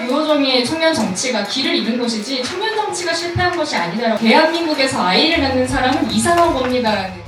유호정의 청년 정치가 길을 잃은 것이지 청년 정치가 실패한 것이 아니다라고 대한민국에서 아이를 낳는 사람은 이상한 겁니다라는.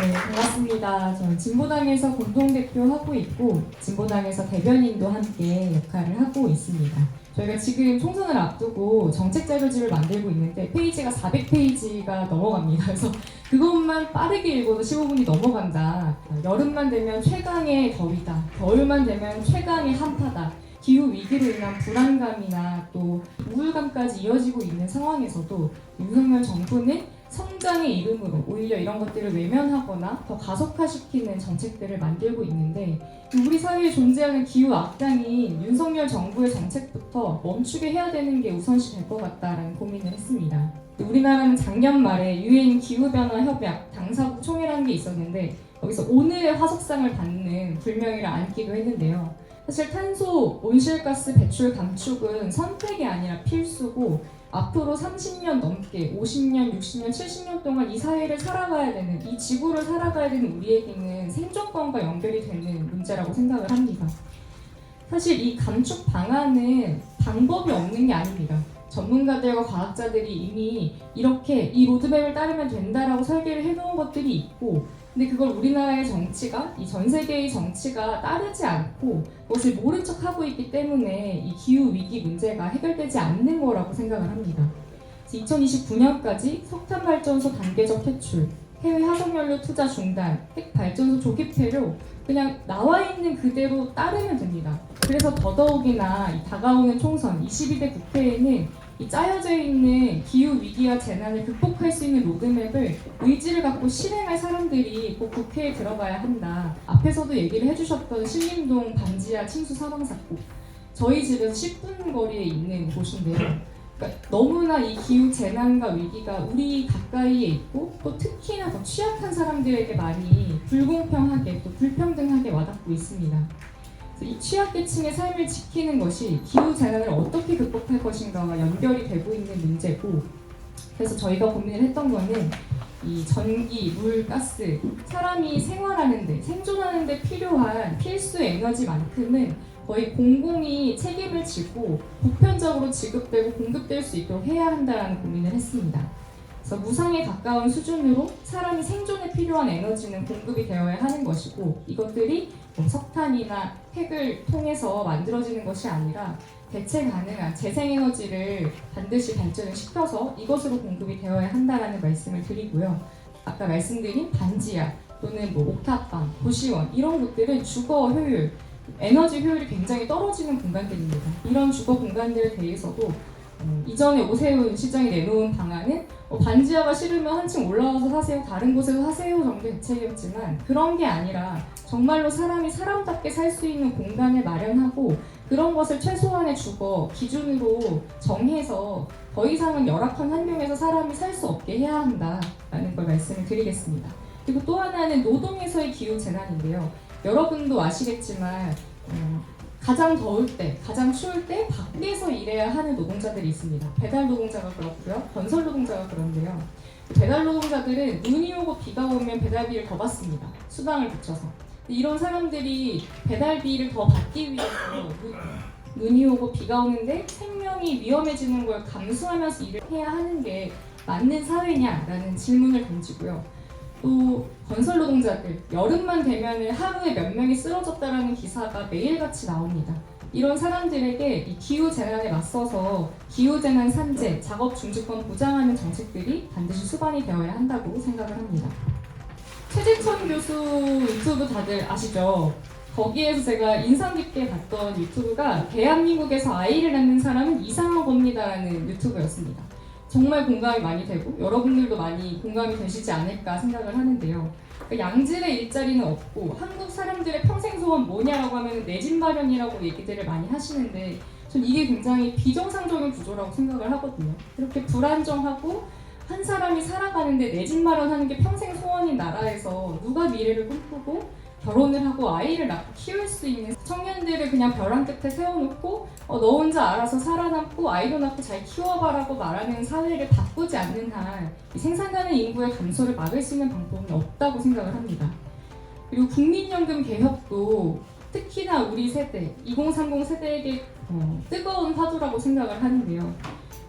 네, 반갑습니다. 저는 진보당에서 공동대표 하고 있고 진보당에서 대변인도 함께 역할을 하고 있습니다. 저희가 지금 총선을 앞두고 정책 자료집을 만들고 있는데 페이지가 400페이지가 넘어갑니다. 그래서 그것만 빠르게 읽어도 15분이 넘어간다. 여름만 되면 최강의 더위다. 겨울만 되면 최강의 한파다. 기후 위기로 인한 불안감이나 또 우울감까지 이어지고 있는 상황에서도 윤석열 정부는 성장의 이름으로 오히려 이런 것들을 외면하거나 더 가속화시키는 정책들을 만들고 있는데 우리 사회에 존재하는 기후 악당인 윤석열 정부의 정책부터 멈추게 해야 되는 게 우선시 될 것 같다라는 고민을 했습니다. 우리나라는 작년 말에 유엔 기후변화 협약 당사국 총회라는 게 있었는데 거기서 오늘의 화석상을 받는 불명예를 안기도 했는데요. 사실 탄소 온실가스 배출 감축은 선택이 아니라 필수고 앞으로 30년 넘게 50년, 60년, 70년 동안 이 사회를 살아가야 되는, 이 지구를 살아가야 되는 우리에게는 생존권과 연결이 되는 문제라고 생각을 합니다. 사실 이 감축 방안은 방법이 없는 게 아닙니다. 전문가들과 과학자들이 이미 이렇게 이 로드맵을 따르면 된다라고 설계를 해놓은 것들이 있고 근데 그걸 우리나라의 정치가, 이 전 세계의 정치가 따르지 않고 그것을 모른 척하고 있기 때문에 이 기후위기 문제가 해결되지 않는 거라고 생각을 합니다. 2029년까지 석탄발전소 단계적 퇴출, 해외 화석연료 투자 중단, 핵발전소 조기 폐료 그냥 나와 있는 그대로 따르면 됩니다. 그래서 더더욱이나 이 다가오는 총선 22대 국회에는 이 짜여져 있는 기후위기와 재난을 극복할 수 있는 로드맵을 의지를 갖고 실행할 사람들이 꼭 국회에 들어가야 한다. 앞에서도 얘기를 해주셨던 신림동 반지하 침수 사망사고 저희 집에서 10분 거리에 있는 곳인데요. 그러니까 너무나 이 기후 재난과 위기가 우리 가까이에 있고 또 특히나 더 취약한 사람들에게 많이 불공평하게 또 불평등하게 와닿고 있습니다. 이 취약계층의 삶을 지키는 것이 기후재난을 어떻게 극복할 것인가와 연결이 되고 있는 문제고 그래서 저희가 고민을 했던 거는 이 전기, 물, 가스, 사람이 생활하는데, 생존하는데 필요한 필수 에너지만큼은 거의 공공이 책임을 지고 보편적으로 지급되고 공급될 수 있도록 해야 한다는 고민을 했습니다. 그래서 무상에 가까운 수준으로 사람이 생존에 필요한 에너지는 공급이 되어야 하는 것이고 이것들이 석탄이나 핵을 통해서 만들어지는 것이 아니라 대체 가능한 재생에너지를 반드시 발전을 시켜서 이것으로 공급이 되어야 한다는 말씀을 드리고요. 아까 말씀드린 반지하 또는 옥탑방, 고시원 이런 곳들은 주거 효율, 에너지 효율이 굉장히 떨어지는 공간들입니다. 이런 주거 공간들에 대해서도 이전에 오세훈 시장이 내놓은 방안은 반지하가 싫으면 한층 올라와서 사세요, 다른 곳에서 사세요 정도 대책이었지만 그런 게 아니라 정말로 사람이 사람답게 살 수 있는 공간을 마련하고 그런 것을 최소한의 주거 기준으로 정해서 더 이상은 열악한 환경에서 사람이 살 수 없게 해야 한다라는 걸 말씀을 드리겠습니다. 그리고 또 하나는 노동에서의 기후재난인데요. 여러분도 아시겠지만 가장 더울 때, 가장 추울 때 밖에서 일해야 하는 노동자들이 있습니다. 배달 노동자가 그렇고요. 건설 노동자가 그런데요. 배달 노동자들은 눈이 오고 비가 오면 배달비를 더 받습니다. 수당을 붙여서. 이런 사람들이 배달비를 더 받기 위해서 눈이 오고 비가 오는데 생명이 위험해지는 걸 감수하면서 일을 해야 하는 게 맞는 사회냐라는 질문을 던지고요. 또 건설 노동자들, 여름만 되면 하루에 몇 명이 쓰러졌다라는 기사가 매일같이 나옵니다. 이런 사람들에게 이 기후재난에 맞서서 기후재난 산재, 작업 중지권 보장하는 정책들이 반드시 수반이 되어야 한다고 생각을 합니다. 최재천 교수 유튜브 다들 아시죠? 거기에서 제가 인상 깊게 봤던 유튜브가 대한민국에서 아이를 낳는 사람은 이상한 겁니다라는 유튜브였습니다. 정말 공감이 많이 되고 여러분들도 많이 공감이 되시지 않을까 생각을 하는데요. 그러니까 양질의 일자리는 없고 한국 사람들의 평생 소원 뭐냐라고 하면 내 집 마련이라고 얘기들을 많이 하시는데 전 이게 굉장히 비정상적인 구조라고 생각을 하거든요. 이렇게 불안정하고 한 사람이 살아가는데 내 집 마련하는 게 평생 소원인 나라에서 누가 미래를 꿈꾸고 결혼을 하고 아이를 낳고 키울 수 있는 청년들을 그냥 벼랑 끝에 세워놓고 너 혼자 알아서 살아남고 아이도 낳고 잘 키워봐라고 말하는 사회를 바꾸지 않는 한 생산하는 인구의 감소를 막을 수 있는 방법은 없다고 생각을 합니다. 그리고 국민연금 개혁도 특히나 우리 세대, 2030 세대에게 뜨거운 화두라고 생각을 하는데요.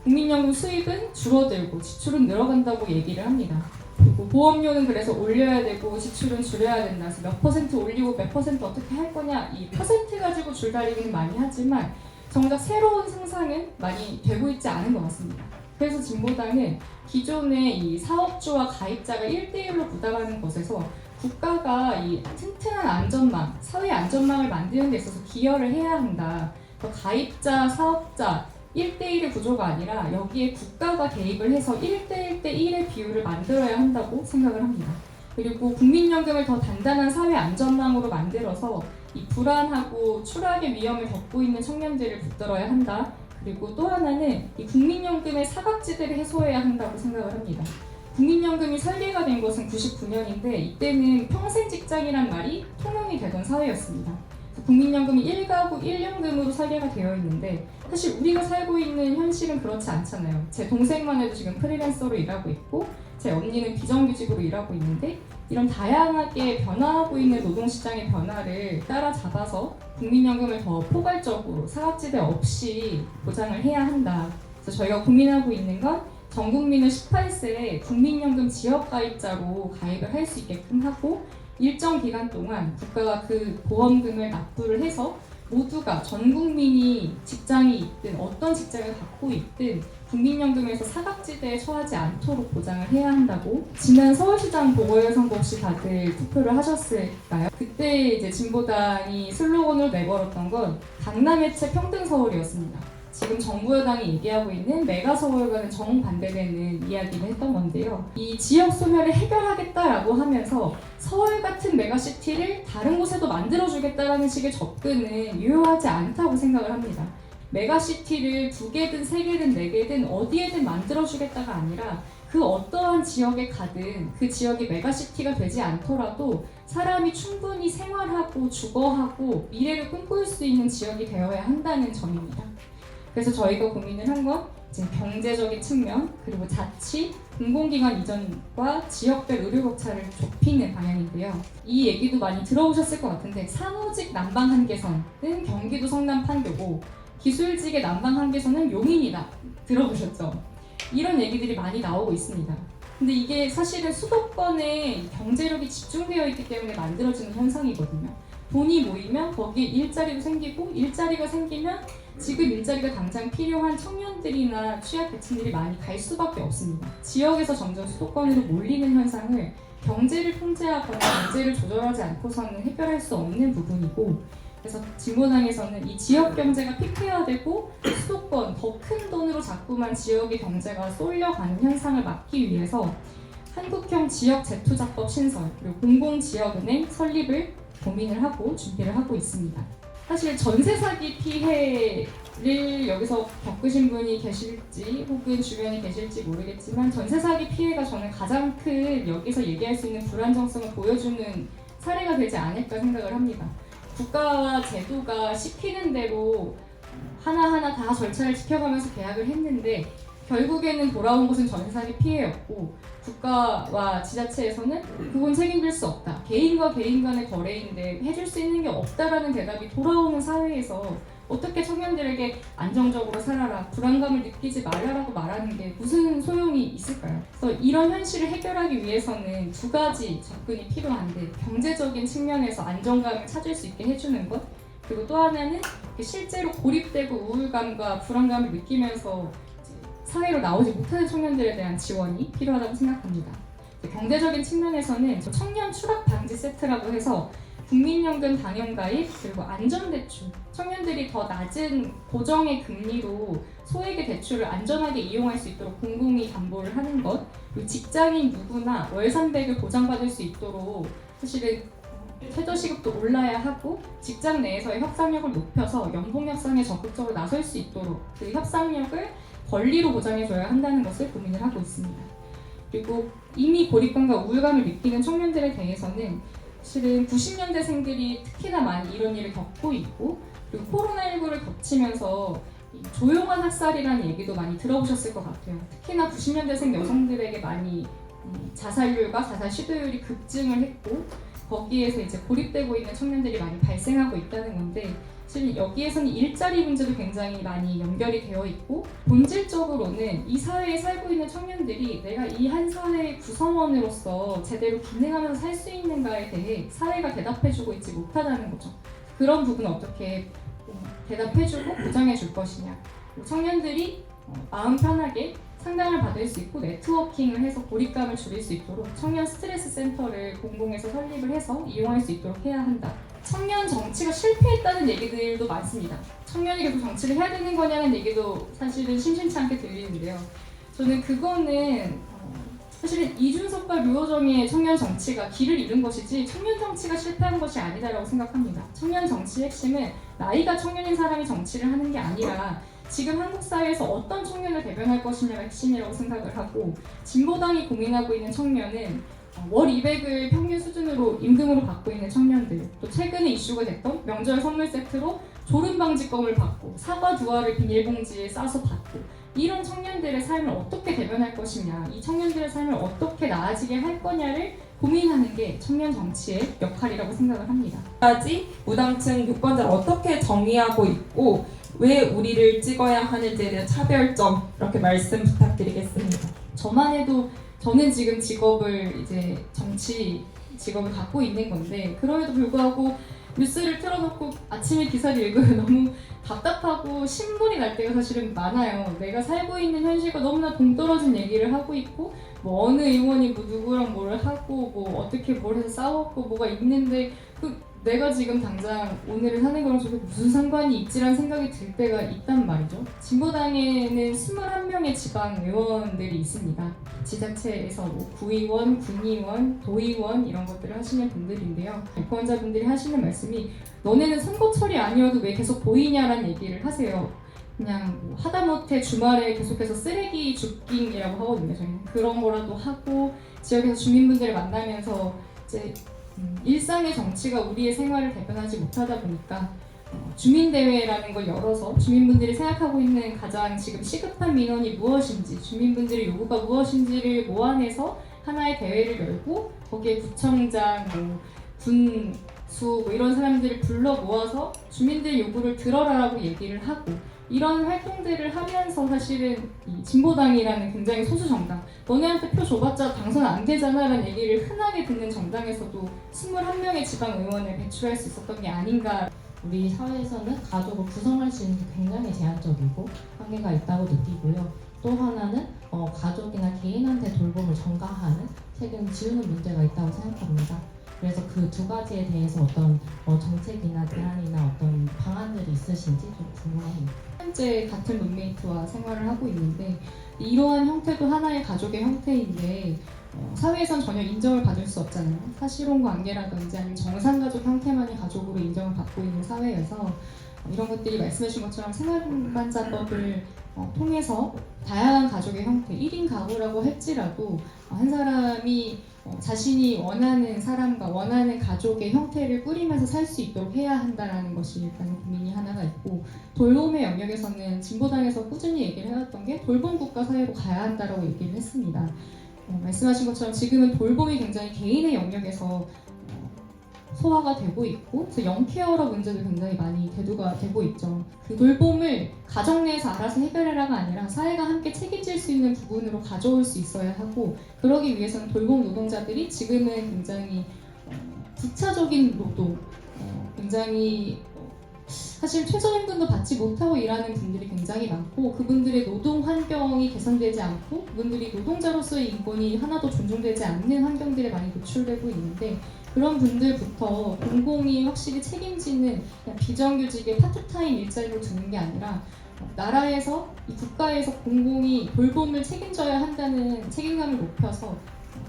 국민연금 수입은 줄어들고 지출은 늘어간다고 얘기를 합니다. 그리고 보험료는 그래서 올려야 되고 지출은 줄여야 된다. 그래서 몇 퍼센트 올리고 몇 퍼센트 어떻게 할 거냐, 이 퍼센트 가지고 줄다리기는 많이 하지만 정작 새로운 상상은 많이 되고 있지 않은 것 같습니다. 그래서 진보당은 기존의 이 사업주와 가입자가 1대1로 부담하는 것에서 국가가 이 튼튼한 안전망, 사회 안전망을 만드는 데 있어서 기여를 해야 한다. 가입자, 사업자 1대1의 구조가 아니라 여기에 국가가 개입을 해서 1대1대1의 비율을 만들어야 한다고 생각을 합니다. 그리고 국민연금을 더 단단한 사회 안전망으로 만들어서 이 불안하고 추락의 위험을 겪고 있는 청년들을 붙들어야 한다. 그리고 또 하나는 이 국민연금의 사각지대를 해소해야 한다고 생각을 합니다. 국민연금이 설계가 된 것은 99년인데 이때는 평생 직장이란 말이 통용이 되던 사회였습니다. 국민연금이 1가구 1연금으로 설계가 되어 있는데 사실 우리가 살고 있는 현실은 그렇지 않잖아요. 제 동생만 해도 지금 프리랜서로 일하고 있고 제 언니는 비정규직으로 일하고 있는데 이런 다양하게 변화하고 있는 노동시장의 변화를 따라잡아서 국민연금을 더 포괄적으로 사각지대 없이 보장을 해야 한다. 그래서 저희가 고민하고 있는 건 전 국민을 18세에 국민연금 지역가입자로 가입을 할 수 있게끔 하고 일정 기간 동안 국가가 그 보험금을 납부를 해서 모두가 전 국민이 직장이 있든 어떤 직장을 갖고 있든 국민연금에서 사각지대에 처하지 않도록 보장을 해야 한다고. 지난 서울시장 보궐선거 혹시 다들 투표를 하셨을까요? 그때 이제 진보당이 슬로건을 내걸었던 건 강남해체 평등서울이었습니다. 지금 정부 여당이 얘기하고 있는 메가서울과는 정반대되는 이야기를 했던 건데요. 이 지역 소멸을 해결하겠다라고 하면서 서울 같은 메가시티를 다른 곳에도 만들어주겠다라는 식의 접근은 유효하지 않다고 생각을 합니다. 메가시티를 2개든 3개든 4개든 어디에든 만들어주겠다가 아니라 그 어떠한 지역에 가든 그 지역이 메가시티가 되지 않더라도 사람이 충분히 생활하고 주거하고 미래를 꿈꿀 수 있는 지역이 되어야 한다는 점입니다. 그래서 저희가 고민을 한 건 경제적인 측면, 그리고 자치, 공공기관 이전과 지역별 의료격차를 좁히는 방향인데요. 이 얘기도 많이 들어보셨을 것 같은데 산호직 난방 한계선은 경기도 성남 판교고 기술직의 난방 한계선은 용인이다. 들어보셨죠? 이런 얘기들이 많이 나오고 있습니다. 근데 이게 사실은 수도권에 경제력이 집중되어 있기 때문에 만들어지는 현상이거든요. 돈이 모이면 거기에 일자리도 생기고 일자리가 생기면 지금 일자리가 당장 필요한 청년들이나 취약계층들이 많이 갈 수밖에 없습니다. 지역에서 점점 수도권으로 몰리는 현상을 경제를 통제하거나 경제를 조절하지 않고서는 해결할 수 없는 부분이고, 그래서 진보당에서는 이 지역 경제가 피폐화되고 수도권 더 큰 돈으로 자꾸만 지역의 경제가 쏠려가는 현상을 막기 위해서 한국형 지역 재투자법 신설 그리고 공공지역은행 설립을 고민을 하고 준비를 하고 있습니다. 사실 전세 사기 피해를 여기서 겪으신 분이 계실지 혹은 주변에 계실지 모르겠지만 전세 사기 피해가 저는 가장 큰 여기서 얘기할 수 있는 불안정성을 보여주는 사례가 되지 않을까 생각을 합니다. 국가와 제도가 시키는 대로 하나하나 다 절차를 지켜가면서 계약을 했는데 결국에는 돌아온 것은 전세 사기 피해였고 국가와 지자체에서는 그건 책임질 수 없다. 개인과 개인 간의 거래인데 해줄 수 있는 게 없다라는 대답이 돌아오는 사회에서 어떻게 청년들에게 안정적으로 살아라, 불안감을 느끼지 말라라고 말하는 게 무슨 소용이 있을까요? 그래서 이런 현실을 해결하기 위해서는 2가지 접근이 필요한데 경제적인 측면에서 안정감을 찾을 수 있게 해주는 것, 그리고 또 하나는 실제로 고립되고 우울감과 불안감을 느끼면서 사회로 나오지 못하는 청년들에 대한 지원이 필요하다고 생각합니다. 경제적인 측면에서는 청년 추락 방지 세트라고 해서 국민연금 당연가입 그리고 안전대출, 청년들이 더 낮은 고정의 금리로 소액의 대출을 안전하게 이용할 수 있도록 공공이 담보를 하는 것, 그리고 직장인 누구나 월 300을 보장받을 수 있도록 사실은 최저시급도 올라야 하고 직장 내에서의 협상력을 높여서 연봉 협상에 적극적으로 나설 수 있도록 그 협상력을 권리로 보장해줘야 한다는 것을 고민을 하고 있습니다. 그리고 이미 고립감과 우울감을 느끼는 청년들에 대해서는 실은 90년대생들이 특히나 많이 이런 일을 겪고 있고, 그리고 코로나19를 겹치면서 조용한 학살이라는 얘기도 많이 들어보셨을 것 같아요. 특히나 90년대생 여성들에게 많이 자살률과 자살 시도율이 급증을 했고, 거기에서 이제 고립되고 있는 청년들이 많이 발생하고 있다는 건데 사실 여기에서는 일자리 문제도 굉장히 많이 연결이 되어 있고 본질적으로는 이 사회에 살고 있는 청년들이 내가 이 한 사회의 구성원으로서 제대로 기능하면서 살 수 있는가에 대해 사회가 대답해주고 있지 못하다는 거죠. 그런 부분을 어떻게 대답해주고 보장해 줄 것이냐. 청년들이 마음 편하게 상담을 받을 수 있고 네트워킹을 해서 고립감을 줄일 수 있도록 청년 스트레스 센터를 공공에서 설립을 해서 이용할 수 있도록 해야 한다. 청년 정치가 실패했다는 얘기들도 많습니다. 청년이 계속 정치를 해야 되는 거냐는 얘기도 사실은 심심치 않게 들리는데요. 저는 그거는 사실은 이준석과 류호정의 청년 정치가 길을 잃은 것이지 청년 정치가 실패한 것이 아니다라고 생각합니다. 청년 정치의 핵심은 나이가 청년인 사람이 정치를 하는 게 아니라 지금 한국 사회에서 어떤 청년을 대변할 것이냐가 핵심이라고 생각을 하고 진보당이 고민하고 있는 청년은 월 200을 평균 수준으로 임금으로 받고 있는 청년들, 또 최근에 이슈가 됐던 명절 선물 세트로 졸음방지껌을 받고 사과 두 알을 비닐봉지에 싸서 받고 이런 청년들의 삶을 어떻게 대변할 것이냐, 이 청년들의 삶을 어떻게 나아지게 할 거냐를 고민하는 게 청년 정치의 역할이라고 생각을 합니다. 까지 무당층 유권자를 어떻게 정의하고 있고 왜 우리를 찍어야 하는지에 대한 차별점 이렇게 말씀 부탁드리겠습니다. 저만 해도 저는 지금 직업을 이제 정치 직업을 갖고 있는 건데 그럼에도 불구하고 뉴스를 틀어놓고 아침에 기사를 읽으면 너무 답답하고 신물이 날 때가 사실은 많아요. 내가 살고 있는 현실과 너무나 동떨어진 얘기를 하고 있고 뭐 어느 의원이 뭐 누구랑 뭘 하고 뭐 어떻게 뭘 해서 싸웠고 뭐가 있는데 내가 지금 당장 오늘을 사는 거랑 저게 무슨 상관이 있지라는 생각이 들 때가 있단 말이죠. 진보당에는 21명의 지방 의원들이 있습니다. 지자체에서 뭐 구의원, 군의원, 도의원 이런 것들을 하시는 분들인데요. 유권자분들이 하시는 말씀이 너네는 선거철이 아니어도 왜 계속 보이냐라는 얘기를 하세요. 그냥 뭐 하다못해 주말에 계속해서 쓰레기 줍깅이라고 하거든요. 저희는 그런 거라도 하고 지역에서 주민분들을 만나면서 이제 일상의 정치가 우리의 생활을 대변하지 못하다 보니까 주민대회라는 걸 열어서 주민분들이 생각하고 있는 가장 지금 시급한 민원이 무엇인지 주민분들의 요구가 무엇인지를 모아내서 하나의 대회를 열고 거기에 구청장, 군수 뭐 이런 사람들을 불러 모아서 주민들의 요구를 들어라라고 얘기를 하고 이런 활동들을 하면서 사실은 이 진보당이라는 굉장히 소수 정당 너네한테 표 줘봤자 당선 안 되잖아 라는 얘기를 흔하게 듣는 정당에서도 21명의 지방 의원을 배출할 수 있었던 게 아닌가. 우리 사회에서는 가족을 구성할 수 있는 게 굉장히 제한적이고 한계가 있다고 느끼고요. 또 하나는 가족이나 개인한테 돌봄을 전가하는 책임을 지우는 문제가 있다고 생각합니다. 그래서 그 두 가지에 대해서 어떤 정책이나 대안이나 어떤 방안들이 있으신지 좀 궁금합니다. 현재 같은 룸메이트와 생활을 하고 있는데 이러한 형태도 하나의 가족의 형태인데 사회에선 전혀 인정을 받을 수 없잖아요. 사실혼 관계라든지 아니면 정상가족 형태만이 가족으로 인정을 받고 있는 사회여서 이런 것들이 말씀하신 것처럼 생활반자법을 통해서 다양한 가족의 형태, 1인 가구라고 할지라도 한 사람이 자신이 원하는 사람과 원하는 가족의 형태를 꾸리면서 살 수 있도록 해야 한다는 것이 일단 고민이 하나가 있고 돌봄의 영역에서는 진보당에서 꾸준히 얘기를 해왔던 게 돌봄 국가 사회로 가야 한다라고 얘기를 했습니다. 말씀하신 것처럼 지금은 돌봄이 굉장히 개인의 영역에서 소화가 되고 있고 그래서 영케어러 문제도 굉장히 많이 대두가 되고 있죠. 그 돌봄을 가정 내에서 알아서 해결해라가 아니라 사회가 함께 책임질 수 있는 부분으로 가져올 수 있어야 하고 그러기 위해서는 돌봄 노동자들이 지금은 굉장히 부차적인 노동, 굉장히 사실 최저임금도 받지 못하고 일하는 분들이 굉장히 많고 그분들의 노동 환경이 개선되지 않고 그분들이 노동자로서의 인권이 하나도 존중되지 않는 환경들에 많이 노출되고 있는데 그런 분들부터 공공이 확실히 책임지는 그냥 비정규직의 파트타임 일자리로 두는 게 아니라 나라에서 이 국가에서 공공이 돌봄을 책임져야 한다는 책임감을 높여서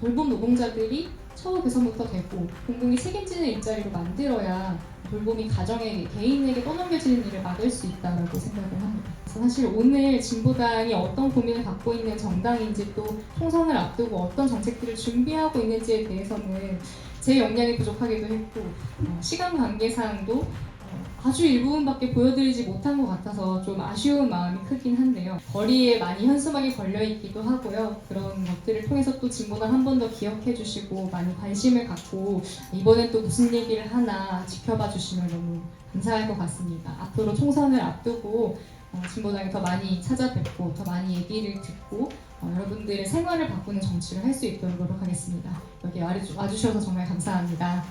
돌봄 노동자들이 처우 개선부터 되고 공공이 책임지는 일자리로 만들어야 돌봄이 가정에게 개인에게 떠넘겨지는 일을 막을 수 있다고 생각을 합니다. 그래서 사실 오늘 진보당이 어떤 고민을 갖고 있는 정당인지 또 총선을 앞두고 어떤 정책들을 준비하고 있는지에 대해서는 제 역량이 부족하기도 했고 시간 관계상도 아주 일부분밖에 보여드리지 못한 것 같아서 좀 아쉬운 마음이 크긴 한데요. 거리에 많이 현수막이 걸려있기도 하고요. 그런 것들을 통해서 또 진보당 한 번 더 기억해 주시고 많이 관심을 갖고 이번엔 또 무슨 얘기를 하나 지켜봐 주시면 너무 감사할 것 같습니다. 앞으로 총선을 앞두고 진보당에 더 많이 찾아뵙고 더 많이 얘기를 듣고 여러분들의 생활을 바꾸는 정치를 할 수 있도록 노력하겠습니다. 여기 와주셔서 정말 감사합니다.